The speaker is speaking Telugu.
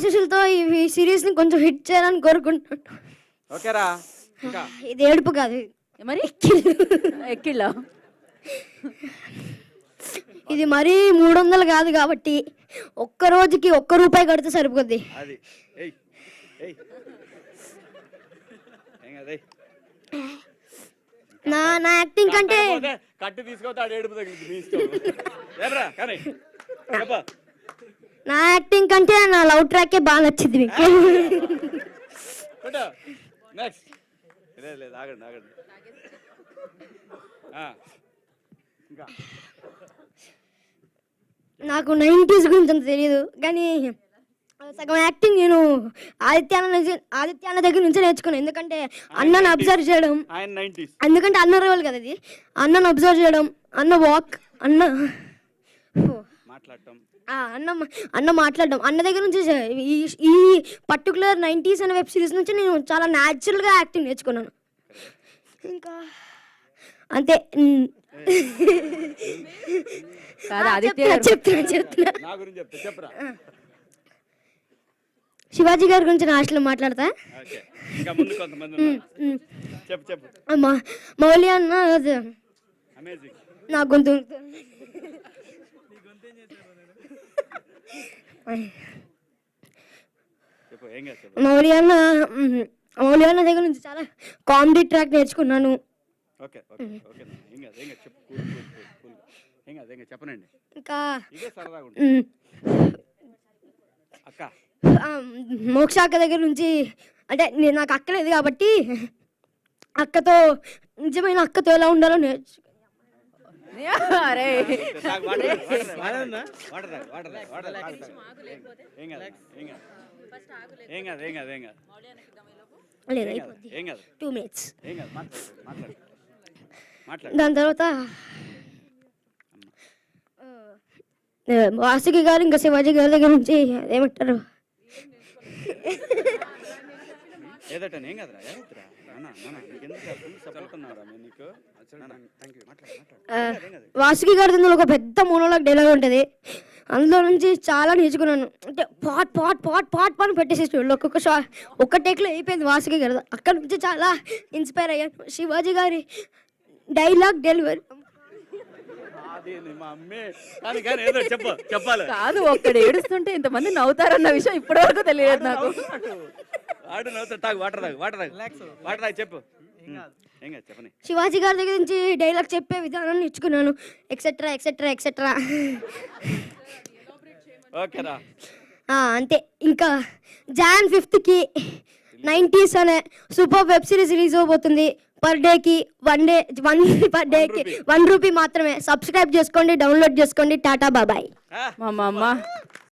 ఆశీస్సులతో ఈ సిరీస్ని కొంచెం హిట్ చేయాలని కోరుకుంటున్నాను. ఓకేరా ఇంకా ఇది ఏడుపు కాదు, మరి ఎక్కిళ్ళ ఇది మరీ 300 కాదు కాబట్టి ఒక్క రోజుకి ₹1 కడితే సరిపోద్ది. అది ఏయ్ ఏయ్ ఏం కాదు ఏయ్. నా యాక్టింగ్ కంటే కాకపోతే కట్టు తీసుకోతాడు ఏడుపు తగిలింది మీ ఇష్టం. ఏమ్రా కానీ చెప్ప నా యాక్టింగ్ కంటే నా లవ్ ట్రాకే బాగా నచ్చింది మీకు. నెక్స్ట్ లేదు ఆగండి ఆగండి ఇంకా నాకు 90s గురించి అంత తెలియదు, కానీ సగం యాక్టింగ్ నేను ఆదిత్య అన్న దగ్గర నుంచి నేర్చుకున్నాను. ఎందుకంటే అన్నను అబ్జర్వ్ చేయడం, ఆయన 90s ఎందుకంటే అన్న రోల్ కదా ఇది. అన్నను అబ్జర్వ్ చేయడం, అన్న వాక్, అన్న మాట్లాడటం, అన్న మాట్లాడడం, అన్న దగ్గర నుంచి ఈ పర్టికులర్ 90s అనే వెబ్ సిరీస్ నుంచి నేను చాలా న్యాచురల్గా యాక్టింగ్ నేర్చుకున్నాను. ఇంకా అంతే. చెప్తున్నా నా గురించి చెప్తా చెప్పరా. శివాజీ గారి గురించి నా హాస్టల్లో మాట్లాడతా. ఓకే ఇంకా ముందు కొంతమంది ఉన్నారు. చెప్పు చెప్పు. మౌలి అన్న అమేజింగ్. నా గొంతు చెప్పు ఏం కాదు చెప్పు. మౌలి అన్న దగ్గర నుంచి చాలా కామెడీ ట్రాక్ నేర్చుకున్నాను. ఓకే ఓకే ఓకే ఏం కాదు చెప్పు. కూల్ ఏం కాదు చెప్పనండి. ఇంకా ఇదే సరదాగా ఉంటుంది. అక్క మోక్ష అక్క దగ్గర నుంచి, అంటే నాకు అక్క లేదు కాబట్టి అక్కతో, నిజమైన అక్కతో ఎలా ఉండాలో నేర్చుకున్నాను. అరే టూ మినిట్స్. దాని తర్వాత వాసుకి గారు ఇంకా శివాజీ గారి దగ్గర నుంచి ఏమంటారు, ఏదటని ఏం కదరా ఏదరా సపోర్ట్ ఉన్నారా నీకు. వాసుకి గారి అందులో ఒక పెద్ద మోనోలాగ్ డైలాగ్ ఉంటుంది, అందులో నుంచి చాలా నేర్చుకున్నాను. అంటే పాట్ పాట్ పాట్ పాట్ పాట్ పెట్టేసేసి ఒక్క టేక్లో అయిపోయింది వాసుకి గారి. అక్కడ నుంచి చాలా ఇన్స్పైర్ అయ్యాను. శివాజీ గారి డైలాగ్ డెలివరీ చెప్పాలి కాదు, ఒక్కడ ఏడుస్తుంటే ఇంతమంది నవ్వుతారన్న విషయం ఇప్పటి వరకు తెలియదు నాకు. చెప్పు చెప్పని. శివాజీ గారి దగ్గర నుంచి డైలాగ్ చెప్పే విధానం నేర్చుకున్నాను. Etcetera etcetera etcetera. ఓకేరా అంతే. ఇంకా Jan 5th 90s అనే సూపర్ వెబ్ సిరీస్ రిలీజ్ అవబోతుంది. పర్ డేకి ₹1 మాత్రమే. సబ్స్క్రైబ్ చేసుకోండి, డౌన్లోడ్ చేసుకోండి. టాటా బాబాయ్. మా అమ్మ